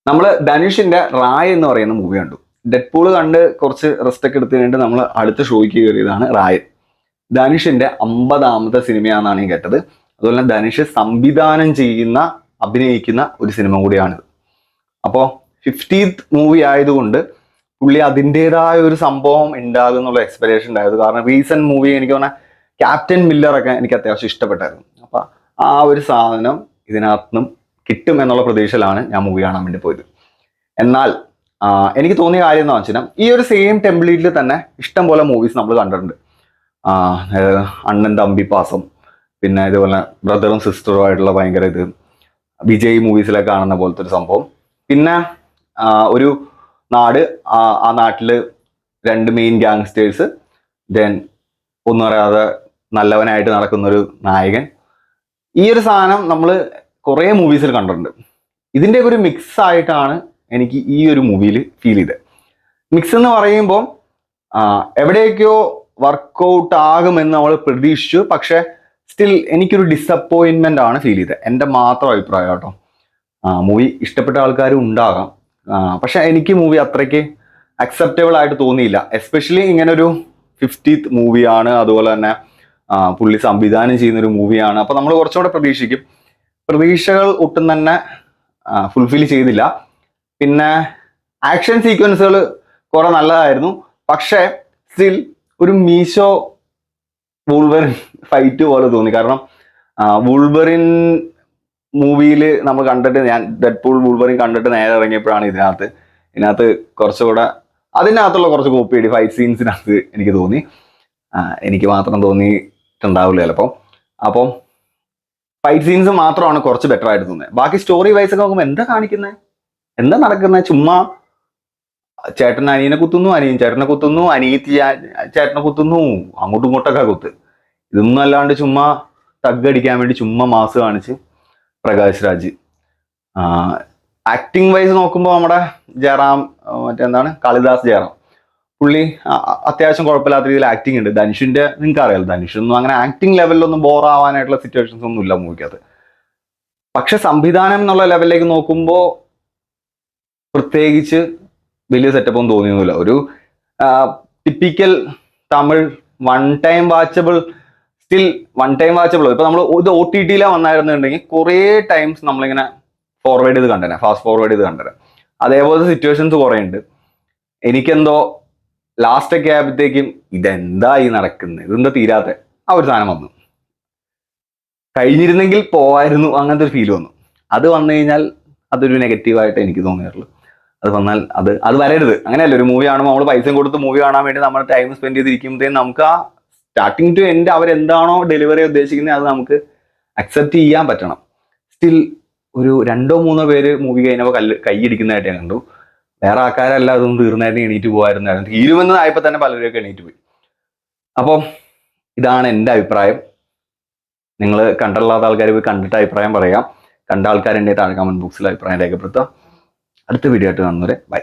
നമ്മൾ ധനുഷിന്റെ റായ് എന്ന് പറയുന്ന മൂവി കണ്ടു. ഡെഡ്പൂൾ കണ്ട് കുറച്ച് റെസ്റ്റ് ഒക്കെ എടുത്തു കഴിഞ്ഞിട്ട് നമ്മൾ അടുത്ത ഷോയ്ക്ക് കയറിയതാണ് റായ്. ധനുഷിന്റെ 50ാമത്തെ സിനിമയാണെന്നാണ് ഞാൻ കേട്ടത്. അതുപോലെ തന്നെ ധനുഷ് സംവിധാനം ചെയ്യുന്ന അഭിനയിക്കുന്ന ഒരു സിനിമ കൂടിയാണിത്. അപ്പോൾ 50th മൂവി ആയതുകൊണ്ട് പുള്ളി അതിൻ്റെതായ ഒരു സംഭവം ഉണ്ടാകും എന്നുള്ള എക്സ്പെക്ടേഷൻ ഉണ്ടായത്. കാരണം റീസെന്റ് മൂവി എനിക്ക് പറഞ്ഞാൽ ക്യാപ്റ്റൻ മില്ലറൊക്കെ എനിക്ക് അത്യാവശ്യം ഇഷ്ടപ്പെട്ടായിരുന്നു. അപ്പൊ ആ ഒരു സാധനം ഇതിനകത്തുനിന്നും കിട്ടും എന്നുള്ള പ്രതീക്ഷയിലാണ് ഞാൻ മൂവി കാണാൻ വേണ്ടി പോയത്. എന്നാൽ എനിക്ക് തോന്നിയ കാര്യം എന്ന് വെച്ചാൽ ഈ ഒരു സെയിം ടെംപ്ലേറ്റിൽ തന്നെ ഇഷ്ടം പോലെ മൂവീസ് നമ്മൾ കണ്ടിട്ടുണ്ട്. അണ്ണൻ തമ്പി പാസം, പിന്നെ ഇതുപോലെ ബ്രദറും സിസ്റ്ററും ആയിട്ടുള്ള ഭയങ്കര ഇത് വിജയ് മൂവീസിലൊക്കെ കാണുന്ന പോലത്തെ ഒരു സംഭവം. പിന്നെ ഒരു നാട്, ആ നാട്ടില് 2 മെയിൻ ഗാങ്സ്റ്റേഴ്സ്, ദെൻ ഒന്നും അറിയാതെ നല്ലവനായിട്ട് നടക്കുന്ന ഒരു നായകൻ. ഈ ഒരു സാധനം നമ്മൾ കുറേ മൂവീസിൽ കണ്ടിട്ടുണ്ട്. ഇതിൻ്റെ ഒരു മിക്സ് ആയിട്ടാണ് എനിക്ക് ഈ ഒരു മൂവിയിൽ ഫീൽ ചെയ്തത്. മിക്സ് എന്ന് പറയുമ്പോൾ എവിടെയൊക്കെയോ വർക്കൗട്ട് ആകുമെന്ന് നമ്മൾ പ്രതീക്ഷിച്ചു, പക്ഷെ സ്റ്റിൽ എനിക്കൊരു ഡിസപ്പോയിൻമെന്റ് ആണ് ഫീൽ ചെയ്തത്. എൻ്റെ മാത്രം അഭിപ്രായം കേട്ടോ. മൂവി ഇഷ്ടപ്പെട്ട ആൾക്കാരും ഉണ്ടാകാം, പക്ഷെ എനിക്ക് മൂവി അത്രയ്ക്ക് അക്സെപ്റ്റബിൾ ആയിട്ട് തോന്നിയില്ല. എസ്പെഷ്യലി ഇങ്ങനൊരു 50th മൂവിയാണ്, അതുപോലെ തന്നെ പുള്ളി സംവിധാനം ചെയ്യുന്നൊരു മൂവിയാണ്. അപ്പൊ നമ്മൾ കുറച്ചുകൂടെ പ്രതീക്ഷിക്കും. പ്രതീക്ഷകൾ ഒട്ടും തന്നെ ഫുൾഫിൽ ചെയ്തില്ല. പിന്നെ ആക്ഷൻ സീക്വൻസുകൾ കുറെ നല്ലതായിരുന്നു, പക്ഷെ സ്റ്റിൽ ഒരു മീശോ വൂൾവറിൻ ഫൈറ്റ് പോലെ തോന്നി. കാരണം വൂൾവറിൻ മൂവിയിൽ നമ്മൾ കണ്ടിട്ട്, ഞാൻ ഡെഡ്പൂൾ വൂൾവറിൻ കണ്ടിട്ട് നേരെ ഇറങ്ങിയപ്പോഴാണ് ഇതിനകത്ത് കുറച്ചുകൂടെ അതിനകത്തുള്ള കുറച്ച് കോപ്പിയടി ഫൈറ്റ് സീൻസിനകത്ത് എനിക്ക് തോന്നി. എനിക്ക് മാത്രം തോന്നിയിട്ടുണ്ടാവില്ല ചിലപ്പോൾ. അപ്പം ഫൈറ്റ് സീൻസ് മാത്രമാണ് കുറച്ച് ബെറ്റർ ആയിട്ട് തോന്നുന്നത്. ബാക്കി സ്റ്റോറി വൈസ് ഒക്കെ നോക്കുമ്പോൾ എന്താ കാണിക്കുന്നത്, എന്താ നടക്കുന്നത്? ചുമ്മാ ചേട്ടൻ അനിയനെ കുത്തുന്നു, അനിയൻ ചേട്ടനെ കുത്തുന്നു, അനിയത്തി ചേട്ടനെ കുത്തുന്നു, അങ്ങോട്ടും ഇങ്ങോട്ടൊക്കെ കുത്ത്. ഇതൊന്നും അല്ലാണ്ട് ചുമ്മാ തഗ് അടിക്കാൻ വേണ്ടി ചുമ്മാ മാസ് കാണിച്ച് പ്രകാശ് രാജ്. ആക്ടിങ് വൈസ് നോക്കുമ്പോൾ നമ്മുടെ ജയറാം, കാളിദാസ് ജയറാം, പുള്ളി അത്യാവശ്യം കുഴപ്പമില്ലാത്ത രീതിയിൽ ആക്ടിങ് ഉണ്ട്. ധനുഷിന്റെ നിങ്ങൾക്ക് അറിയാലോ, ധനുഷൊന്നും അങ്ങനെ ആക്ടിങ് ലെവലിലൊന്നും ബോർ ആവാനായിട്ടുള്ള സിറ്റുവേഷൻസ് ഒന്നും ഇല്ല മൂവിക്കകത്ത്. പക്ഷെ സംവിധാനം എന്നുള്ള ലെവലിലേക്ക് നോക്കുമ്പോൾ പ്രത്യേകിച്ച് വലിയ സെറ്റപ്പ് ഒന്നും തോന്നിയൊന്നുമില്ല. ഒരു typical Tamil one time watchable, still one time watchable. ഇപ്പൊ നമ്മൾ ഇത് OTT-ലാണ് വന്നായിരുന്നുണ്ടെങ്കിൽ കുറേ ടൈംസ് നമ്മളിങ്ങനെ ഫോർവേഡ് ചെയ്ത് കണ്ടേനെ, ഫാസ്റ്റ് ഫോർവേഡ് ചെയ്ത് കണ്ടേനെ. അതേപോലത്തെ സിറ്റുവേഷൻസ് കുറേ ഉണ്ട്. എനിക്കെന്തോ ലാസ്റ്റ് ഒക്കെ ആയപ്പോഴത്തേക്കും ഇതെന്താ ഈ നടക്കുന്നത്, ഇതെന്താ തീരാത്ത ആ ഒരു സാധനം വന്നു. കഴിഞ്ഞിരുന്നെങ്കിൽ പോവായിരുന്നു, അങ്ങനത്തെ ഒരു ഫീൽ വന്നു. അത് വന്നു കഴിഞ്ഞാൽ അതൊരു നെഗറ്റീവായിട്ട് എനിക്ക് തോന്നിയിട്ടുള്ളൂ. അത് വന്നാൽ അത് വരരുത്. അങ്ങനെയല്ല, ഒരു മൂവി കാണുമ്പോൾ നമ്മൾ പൈസ കൊടുത്ത് മൂവി കാണാൻ വേണ്ടി നമ്മൾ ടൈം സ്പെൻഡ് ചെയ്തിരിക്കുമ്പോഴത്തേക്കും നമുക്ക് ആ സ്റ്റാർട്ടിങ് ടു എൻഡ് അവരെന്താണോ ഡെലിവറി ഉദ്ദേശിക്കുന്നത് അത് നമുക്ക് അക്സെപ്റ്റ് ചെയ്യാൻ പറ്റണം. സ്റ്റിൽ ഒരു 2-3 പേര് മൂവി കഴിഞ്ഞപ്പോൾ കൈയടിക്കുന്നതായിട്ട് ഞാൻ കണ്ടു. വേറെ ആൾക്കാരല്ല അതൊന്നും തീർന്നായിരുന്നു, എണീറ്റ് പോകാമായിരുന്നു. തീരുമെന്ന് ആയപ്പോൾ തന്നെ പലരൊക്കെ എണീറ്റ് പോയി. അപ്പോൾ ഇതാണ് എൻ്റെ അഭിപ്രായം. നിങ്ങൾ കണ്ടില്ലാത്ത ആൾക്കാർ പോയി കണ്ടിട്ട് അഭിപ്രായം പറയാം. കണ്ട ആൾക്കാരെൻ്റെ താഴെ കമന്റ് ബോക്സിൽ അഭിപ്രായം രേഖപ്പെടുത്താം. അടുത്ത വീഡിയോ ആയിട്ട് കാണുന്നവരെ ബൈ.